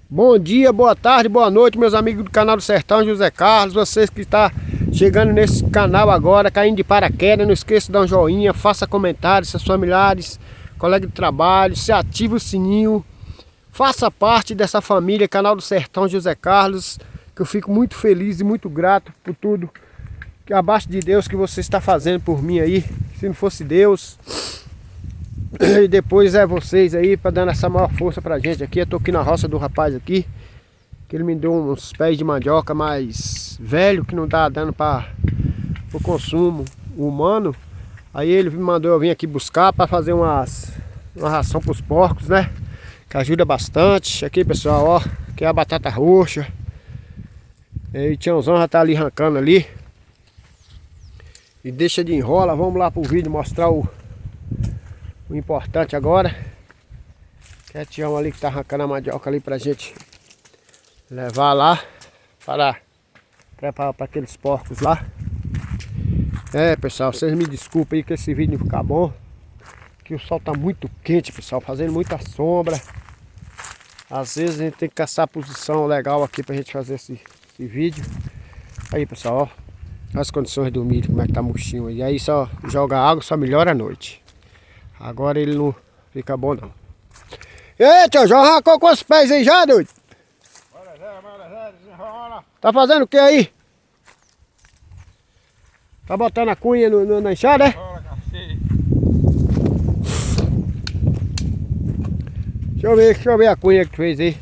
Bom dia, boa tarde, boa noite, meus amigos do canal do Sertão, José Carlos. Vocês que estão chegando nesse canal agora, caindo de paraquedas, não esqueça de dar um joinha, faça comentários, seus familiares, colegas de trabalho, se ative o sininho. Faça parte dessa família, canal do Sertão, José Carlos, que eu fico muito feliz e muito grato por tudo que abaixo de Deus que você está fazendo por mim aí. Se não fosse Deus... E depois é vocês aí para dando essa maior força pra gente aqui. Eu tô aqui na roça do rapaz aqui, que ele me deu uns pés de mandioca mais velho, que não tá dando para o consumo humano. Aí ele me mandou eu vir aqui buscar para fazer uma ração para os porcos, né? Que ajuda bastante. Aqui, pessoal, ó, aqui é a batata roxa. E aí, Tiãozão já tá ali arrancando ali. E deixa de enrola, vamos lá pro vídeo mostrar o importante agora. Que é o Tião ali que tá arrancando a mandioca ali pra gente levar lá para preparar para aqueles porcos lá. É, pessoal, vocês me desculpem aí que esse vídeo não ficar bom, que o sol tá muito quente, pessoal, fazendo muita sombra. Às vezes a gente tem que caçar a posição legal aqui pra gente fazer esse vídeo. Aí, pessoal, ó, as condições do milho, como é que tá murchinho aí. Aí só joga água, só melhora à noite. Agora ele não fica bom não. Ei, tio, já arrancou com os pés aí já, doido? Bora, desenrola. Tá fazendo o que aí? Tá botando a cunha na enxada, é? Bora, cacete. Deixa eu ver a cunha que tu fez aí.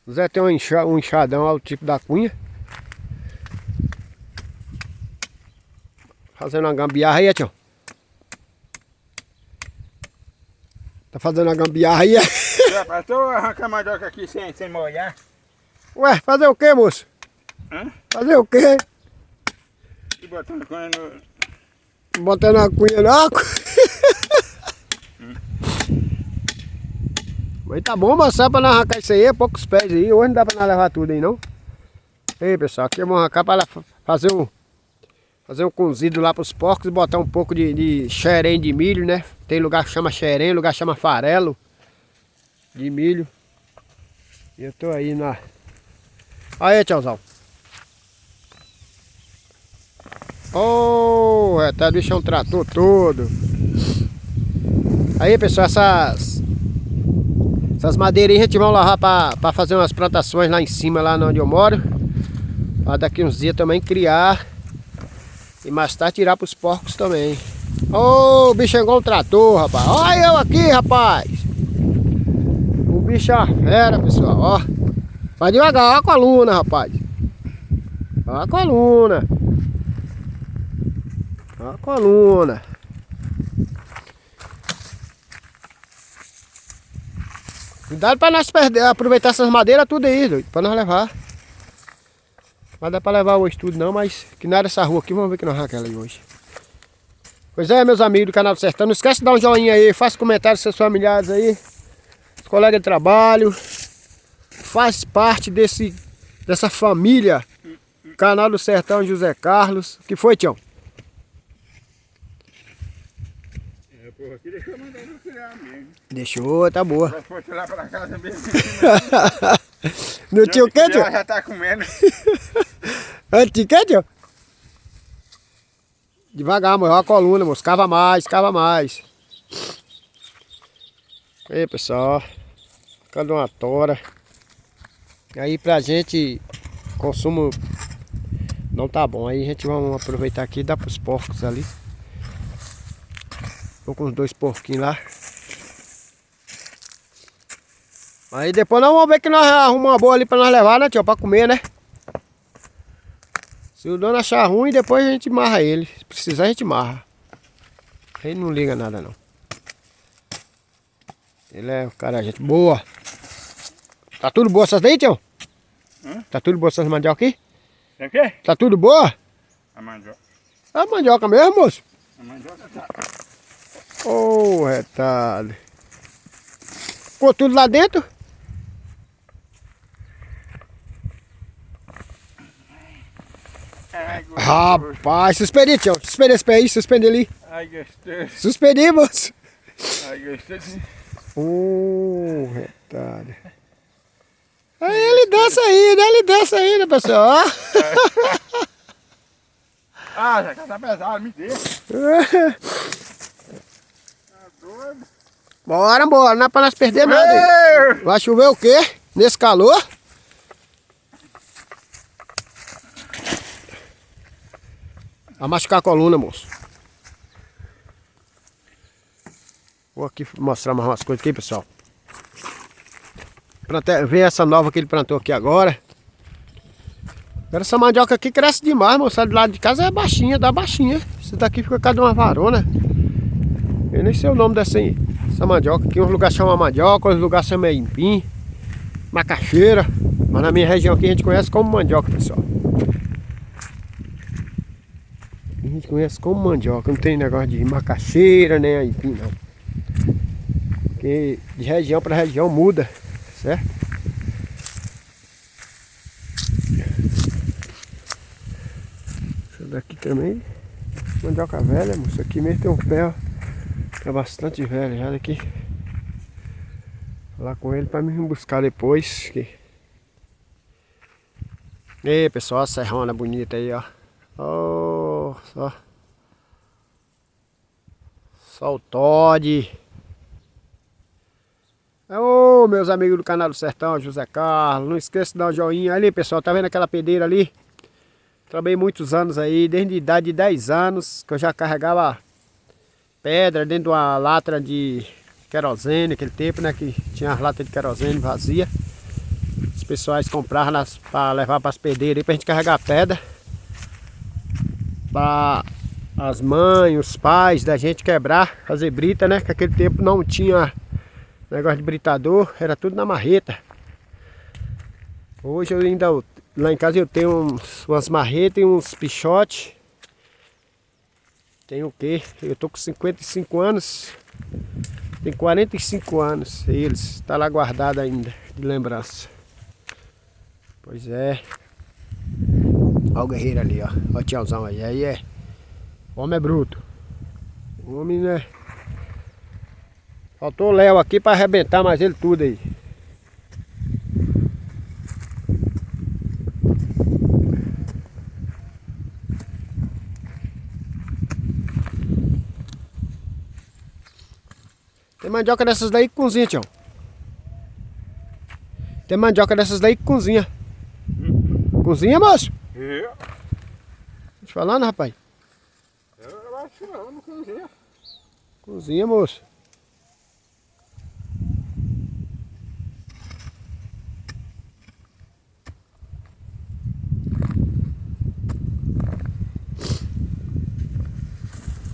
O Zé tem um enxadão, olha o tipo da cunha. Fazendo uma gambiarra aí, tio. Tá fazendo uma gambiarra aí, é? Rapaz, tô arrancando mandioca aqui sem molhar. Ué, fazer o que, moço? Hã? Fazer o quê? E botando coisa no... Botando a cunha na água. Mas tá bom, mas só pra nós arrancar isso aí, é poucos pés aí. Hoje não dá pra nós levar tudo aí, não. Ei, pessoal, aqui vamos arrancar pra fazer um cozido lá para os porcos e botar um pouco de xerém de milho, né? Tem lugar que chama xerém, lugar que chama farelo de milho. E eu tô aí na... Aí, tiozão. Oh, tá deixando um trator todo. Aí, pessoal, essas madeiras aí a gente vai lavar para fazer umas plantações lá em cima, lá onde eu moro. Para daqui uns dias também criar. E mais tarde tirar para os porcos também. Ô, o bicho chegou um trator, rapaz. Olha eu aqui, rapaz. O bicho é uma fera, pessoal, ó. Vai devagar, ó a coluna, rapaz. Ó a coluna. Ó a coluna. Cuidado para nós aproveitar essas madeiras tudo aí, doido, para nós levar. Não dá pra levar hoje tudo não, mas que nada essa rua aqui, vamos ver que nós arranca ela aí hoje. Pois é, meus amigos do canal do Sertão, não esquece de dar um joinha aí, faça comentários com seus familiares aí, os colegas de trabalho, faz parte dessa família, canal do Sertão José Carlos. Que foi, Tião? É, porra, aqui deixou mandar no criar mesmo. Deixou, tá boa. Já foi lá pra casa mesmo. Não tinha o quê, Tião? Já tá comendo. Antes de quê, Tião? Devagar, moço, olha a coluna, moço, cava mais, cava mais. Aí, pessoal, ficando uma tora. Aí pra gente, consumo não tá bom. Aí a gente vai aproveitar aqui e dar pros porcos ali. Tô com os 2 porquinhos lá. Aí depois nós vamos ver que nós arrumamos uma boa ali pra nós levar, né, tio? Pra comer, né? Se o dono achar ruim, depois a gente marra ele. Se precisar, a gente marra. Ele não liga nada, não. Ele é um cara, gente boa. Tá tudo boa essas daí, tio? Tá tudo boa essas mandioca aqui? É o quê? Tá tudo boa? A mandioca. É a mandioca mesmo, moço? A mandioca tá. Ô, retado. Ficou tudo lá dentro? Ai, gostoso. Rapaz, suspende, tio. Suspende esse pé aí, suspende ali. Ai, gostoso. Suspendi, moço. Ai, gostoso. Retalho. Aí ele dança ainda, pessoal. Ah, já tá pesado, me deixa. Tá doido? Bora, não é pra nós perder nada. Aí. Vai chover o quê? Nesse calor? Vai machucar a coluna, moço. Vou aqui mostrar mais umas coisas aqui, pessoal. Ver essa nova que ele plantou aqui agora. Agora essa mandioca aqui cresce demais, moçada. Do lado de casa é baixinha, dá baixinha. Essa daqui fica cada uma varona. Eu nem sei o nome dessa mandioca aqui. Uns lugares chamam mandioca, outros lugares chamam empim, macaxeira. Mas na minha região aqui a gente conhece como mandioca, pessoal. A gente conhece como mandioca. Não tem negócio de macaxeira nem aipim, não. Porque de região para região muda, certo? Essa daqui também, mandioca velha, moço. Aqui mesmo tem um pé, ó. É bastante velho já daqui. Vou lá com ele para me buscar depois. E pessoal, a serrona bonita aí, ó. Oh, só o Todd. Ô, meus amigos do canal do Sertão, José Carlos, não esqueça de dar um joinha ali, pessoal. Tá vendo aquela pedreira ali? Trabalhei muitos anos aí, desde a idade de 10 anos, que eu já carregava pedra dentro de uma lata de querosene, aquele tempo, né? Que tinha as latas de querosene vazia. Os pessoais compravam para levar para as pedreiras aí, pra gente carregar pedra. Para as mães, os pais da gente quebrar, fazer brita, né? Que aquele tempo não tinha negócio de britador, era tudo na marreta. Hoje eu ainda, lá em casa eu tenho umas marretas e uns pichotes. Tem o quê? Eu tô com 55 anos. Tem 45 anos. Eles, tá lá guardado ainda, de lembrança. Pois é. Olha o guerreiro ali, ó. Olha o tiazão aí. Aí é. O homem é bruto. O homem, né? Faltou o Léo aqui para arrebentar mais ele tudo aí. Tem mandioca dessas daí que cozinha, tio. Tem mandioca dessas daí que cozinha. Cozinha, moço? É. Tô te falando, rapaz. Eu acho não cozinha. Cozinha, moço.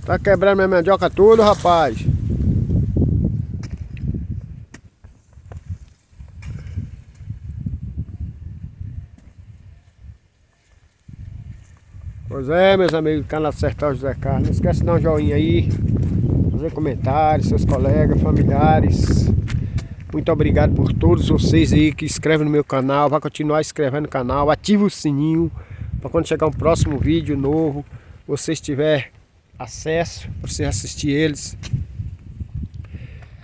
Tá quebrando minha mandioca tudo, rapaz. Pois é, meus amigos do canal do Sertão José Carlos. Não esquece de dar um joinha aí, fazer comentários, seus colegas, familiares. Muito obrigado por todos vocês aí que inscrevem no meu canal. Vai continuar inscrevendo no canal, ativa o sininho para quando chegar um próximo vídeo novo, você tiver acesso para você assistir eles.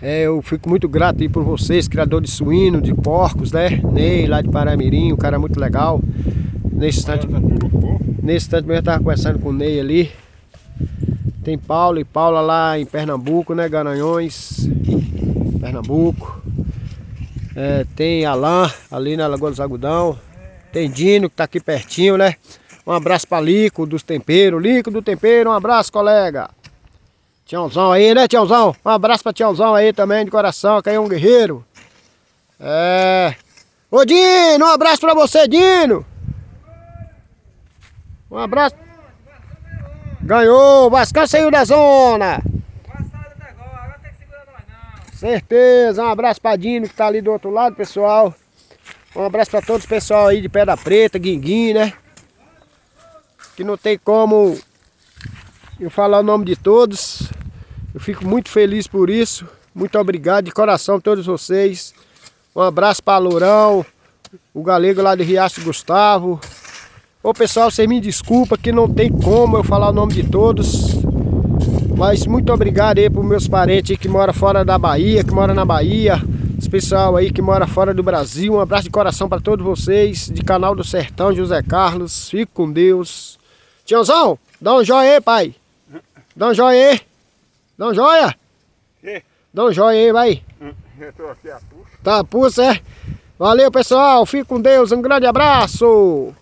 Eu fico muito grato aí por vocês, criador de suíno, de porcos, né? Ney lá de Paramirim, um cara muito legal. Nesse instante mesmo eu estava conversando com o Ney ali. Tem Paulo e Paula lá em Pernambuco, né? Garanhões, Pernambuco. Tem Alain ali na Lagoa dos Algodão. Tem Dino que tá aqui pertinho, né? Um abraço para Lico dos Temperos. Lico do Tempero, um abraço, colega. Tiãozão aí, né, Tiãozão? Um abraço para Tiãozão aí também, de coração, que aí é um guerreiro. Ô Dino, um abraço para você, Dino. Um abraço. Ganhou, o Vascão saiu da zona. Certeza, um abraço para Dino que tá ali do outro lado, pessoal. Um abraço para todos o pessoal aí de Pedra Preta, Guinguim, né? Que não tem como eu falar o nome de todos. Eu fico muito feliz por isso. Muito obrigado de coração a todos vocês. Um abraço para Lourão, o galego lá de Riacho Gustavo. Ô pessoal, vocês me desculpem que não tem como eu falar o nome de todos. Mas muito obrigado aí pros meus parentes que moram fora da Bahia, que moram na Bahia. Esse pessoal aí que mora fora do Brasil. Um abraço de coração para todos vocês. De Canal do Sertão, José Carlos. Fique com Deus. Tiãozão, dá um joia aí, pai. Dá um joia aí. Dá um joia. Que? Dá um joia aí, vai. Eu tô aqui a puxa. Tá, pulsa, é? Valeu, pessoal. Fique com Deus. Um grande abraço.